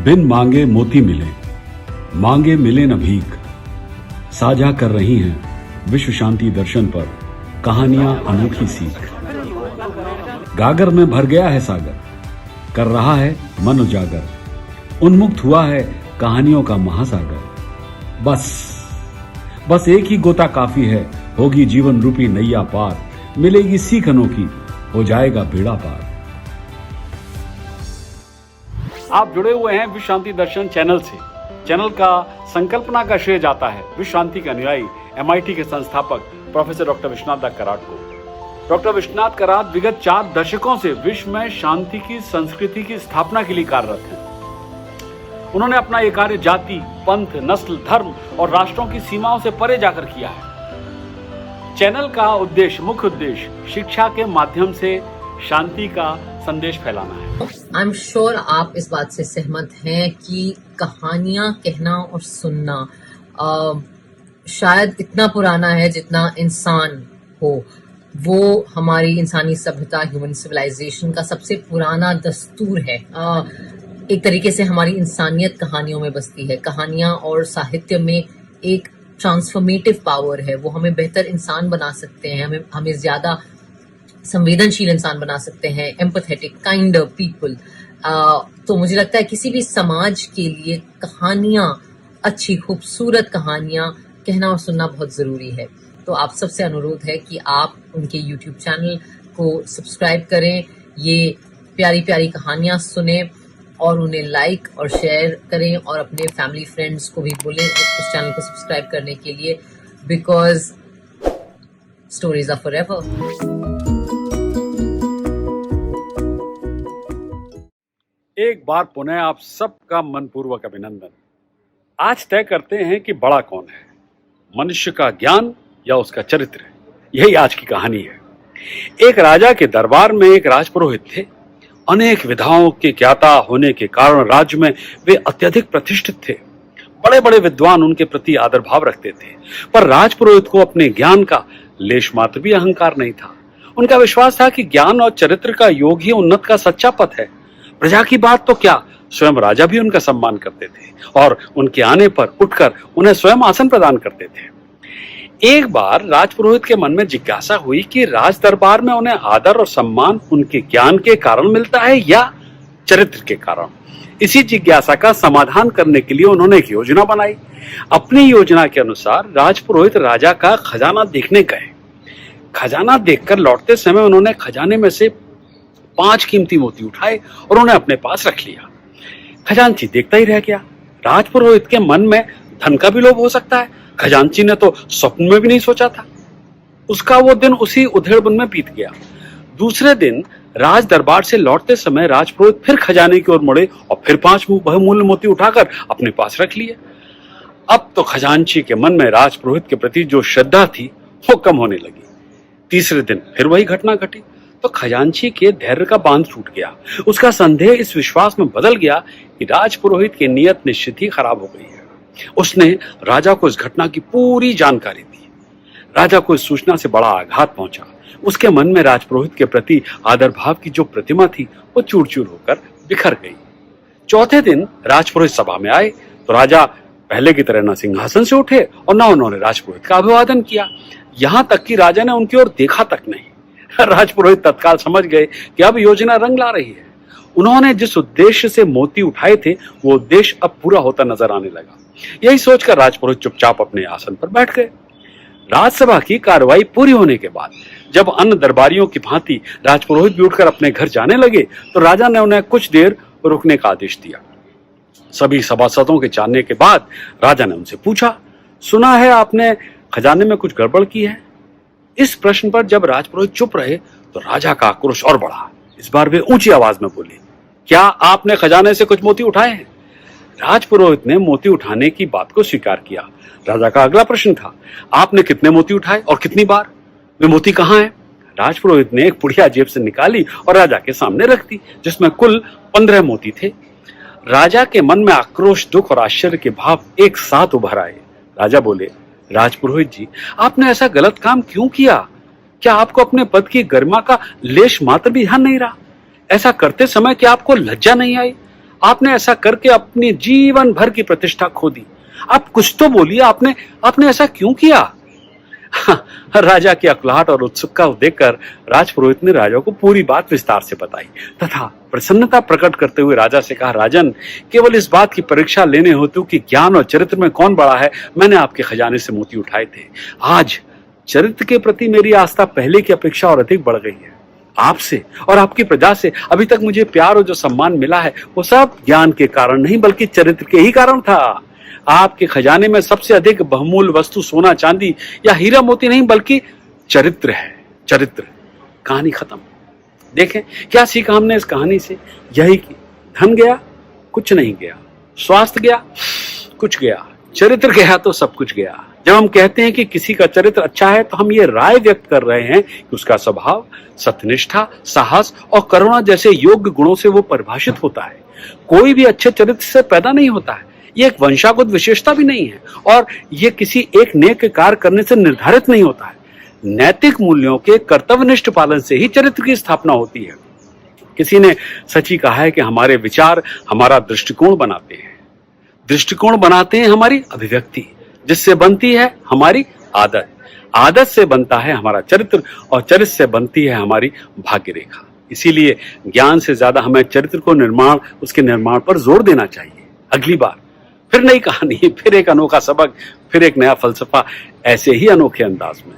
बिन मांगे मोती मिले, मांगे मिले न भीख। साझा कर रही हैं विश्व शांति दर्शन पर कहानियां अनोखी सीख। गागर में भर गया है सागर, कर रहा है मन उजागर। उन्मुक्त हुआ है कहानियों का महासागर। बस एक ही गोता काफी है, होगी जीवन रूपी नैया पार। मिलेगी सीख अनोखी, हो जाएगा बेड़ा पार। आप जुड़े हुए हैं विश्व शांति दर्शन चैनल से। चैनल का संकल्पना का श्रेय जाता है विश्व शांति के अनुयायी MIT के संस्थापक प्रोफेसर डॉक्टर विश्वनाथ कराड को। डॉक्टर विश्वनाथ कराड विगत 4 दशकों से विश्व में शांति की संस्कृति की स्थापना के लिए कार्यरत हैं। उन्होंने अपना ये कार्य जाति, पंथ, नस्ल, धर्म और राष्ट्रों की सीमाओं से परे जाकर किया है। चैनल का मुख्य उद्देश्य शिक्षा के माध्यम से शांति का संदेश फैलाना है। आई एम श्योर आप इस बात से सहमत हैं कि कहानियां कहना और सुनना शायद इतना पुराना है जितना इंसान हो। वो हमारी इंसानी सभ्यता, ह्यूमन सिविलाइजेशन का सबसे पुराना दस्तूर है। एक तरीके से हमारी इंसानियत कहानियों में बसती है। कहानियां और साहित्य में एक ट्रांसफॉर्मेटिव पावर है। वो हमें बेहतर इंसान बना सकते हैं, हमें ज्यादा संवेदनशील इंसान बना सकते हैं, एम्पैथेटिक, काइंड पीपल। तो मुझे लगता है किसी भी समाज के लिए कहानियां, अच्छी खूबसूरत कहानियां कहना और सुनना बहुत जरूरी है। तो आप सबसे अनुरोध है कि आप उनके YouTube चैनल को सब्सक्राइब करें, ये प्यारी प्यारी कहानियां सुने और उन्हें लाइक और शेयर करें और अपने फैमिली फ्रेंड्स को भी बोलें उस चैनल को सब्सक्राइब करने के लिए, बिकॉज स्टोरीज आर फॉरएवर। एक बार पुनः आप सबका मनपूर्वक अभिनंदन। आज तय करते हैं कि बड़ा कौन है, मनुष्य का ज्ञान या उसका चरित्र। यही आज की कहानी है। एक राजा के दरबार में एक राजपुरोहित थे। अनेक विधाओं के ज्ञाता होने के कारण राज्य में वे अत्यधिक प्रतिष्ठित थे। बड़े बड़े विद्वान उनके प्रति आदर भाव रखते थे, पर राजपुरोहित को अपने ज्ञान का लेश मात्र भी अहंकार नहीं था। उनका विश्वास था कि ज्ञान और चरित्र का योग ही उन्नत का सच्चा पथ है। प्रजा की बात तो क्या, स्वयं राजा भी उनका सम्मान करते थे और उनके आने पर उठकर उन्हें स्वयं आसन प्रदान करते थे। एक बार राजपुरोहित के मन में जिज्ञासा हुई कि राज दरबार में उन्हें आदर और सम्मान उनके ज्ञान के कारण मिलता है या चरित्र के कारण। इसी जिज्ञासा का समाधान करने के लिए उन्होंने एक योजना बनाई। अपनी योजना के अनुसार राजपुरोहित राजा का खजाना देखने गए। खजाना देखकर लौटते समय उन्होंने खजाने में से 5 कीमती मोती उठाए और उन्हें अपने पास रख लिया। खजांची देखता ही रह गया। राजपुरोहित के मन में धन का भी लोभ हो सकता है। खजांची ने तो स्वप्न में भी नहीं सोचा था। उसका वो दिन उसी उधेड़बुन में बीत गया। दूसरे दिन राज दरबार से लौटते समय राजपुरोहित फिर खजाने की ओर मुड़े और फिर 5 बहुमूल्य मोती उठाकर अपने पास रख लिए। अब तो खजांची के मन में राजपुरोहित के प्रति जो श्रद्धा थी वो कम होने लगी। तीसरे दिन फिर वही घटना घटी तो खजांची के धैर्य का बांध टूट गया। उसका संदेह इस विश्वास में बदल गया कि राजपुरोहित की नीयत निश्चित ही खराब हो गई है। उसने राजा को इस घटना की पूरी जानकारी दी। राजा को इस सूचना से बड़ा आघात पहुंचा। उसके मन में राजपुरोहित के प्रति आदर भाव की जो प्रतिमा थी वो चूर चूर होकर बिखर गई। चौथे दिन राजपुरोहित सभा में आए तो राजा पहले की तरह न सिंहासन से उठे और न उन्होंने राजपुरोहित का अभिवादन किया। यहां तक कि राजा ने उनकी ओर देखा तक नहीं। राजपुरोहित तत्काल समझ गए कि अब योजना रंग ला रही है। उन्होंने जिस उद्देश्य से मोती उठाए थे वो उद्देश्य अब पूरा होता नजर आने लगा। यही सोचकर राजपुरोहित चुपचाप अपने आसन पर बैठ गए। राजसभा की कार्रवाई पूरी होने के बाद जब अन्य दरबारियों की भांति राजपुरोहित भी उठकर अपने घर जाने लगे तो राजा ने उन्हें कुछ देर रुकने का आदेश दिया। सभी सभासदों के जानने के बाद राजा ने उनसे पूछा, सुना है आपने खजाने में कुछ गड़बड़ की है? इस प्रश्न पर जब राजपुरोहित चुप रहे तो राजा का आक्रोश और बढ़ा। इस बार वे ऊंची आवाज में बोले, क्या आपने खजाने से कुछ मोती उठाए हैं? राजपुरोहित ने मोती उठाने की बात को स्वीकार किया। राजा का अगला प्रश्न था, आपने कितने मोती उठाए और कितनी बार? वे मोती कहाँ हैं? राजपुरोहित ने एक पुड़िया जेब से निकाली और राजा के सामने रख दी, जिसमें कुल 15 मोती थे। राजा के मन में आक्रोश, दुख और आश्चर्य के भाव एक साथ उभर आए। राजा बोले, राजपुरोहित जी, आपने ऐसा गलत काम क्यों किया? क्या आपको अपने पद की गरिमा का लेश मात्र भी ध्यान नहीं रहा? ऐसा करते समय क्या आपको लज्जा नहीं आई? आपने ऐसा करके अपनी जीवन भर की प्रतिष्ठा खो दी। आप कुछ तो बोलिए, आपने ऐसा क्यों किया? राजा की अकुलाहट और उत्सुकता को देखकर राजपुरोहित ने राजा को पूरी बात विस्तार से बताई तथा प्रसन्नता प्रकट करते हुए राजा से कहा, राजन, केवल इस बात की परीक्षा लेने हेतु कि ज्ञान और चरित्र में कौन बड़ा है, मैंने आपके खजाने से मोती उठाए थे। आज चरित्र के प्रति मेरी आस्था पहले की अपेक्षा और अधिक बढ़ गई है। आपसे और आपकी प्रजा से अभी तक मुझे प्यार और जो सम्मान मिला है वो सब ज्ञान के कारण नहीं बल्कि चरित्र के ही कारण था। आपके खजाने में सबसे अधिक बहुमूल्य वस्तु सोना चांदी या हीरा मोती नहीं बल्कि चरित्र है। चरित्र। कहानी खत्म। देखें क्या सीखा हमने इस कहानी से? यही कि धन गया कुछ नहीं गया, स्वास्थ्य गया कुछ गया, चरित्र गया तो सब कुछ गया। जब हम कहते हैं कि किसी का चरित्र अच्छा है तो हम ये राय व्यक्त कर रहे हैं कि उसका स्वभाव सत्यनिष्ठा, साहस और करुणा जैसे योग्य गुणों से वो परिभाषित होता है। कोई भी अच्छे चरित्र से पैदा नहीं होता है। ये एक वंशागत विशेषता भी नहीं है और ये किसी एक नेक कार्य करने से निर्धारित नहीं होता है। नैतिक मूल्यों के कर्तव्यनिष्ठ पालन से ही चरित्र की स्थापना होती है। किसी ने सच ही कहा है कि हमारे विचार हमारा दृष्टिकोण बनाते हैं, दृष्टिकोण बनाते हैं हमारी अभिव्यक्ति, जिससे बनती है हमारी आदत, आदत से बनता है हमारा चरित्र और चरित्र से बनती है हमारी भाग्य रेखा। इसीलिए ज्ञान से ज्यादा हमें चरित्र को उसके निर्माण पर जोर देना चाहिए। अगली बार फिर नई कहानी, फिर एक अनोखा सबक, फिर एक नया फलसफा, ऐसे ही अनोखे अंदाज में।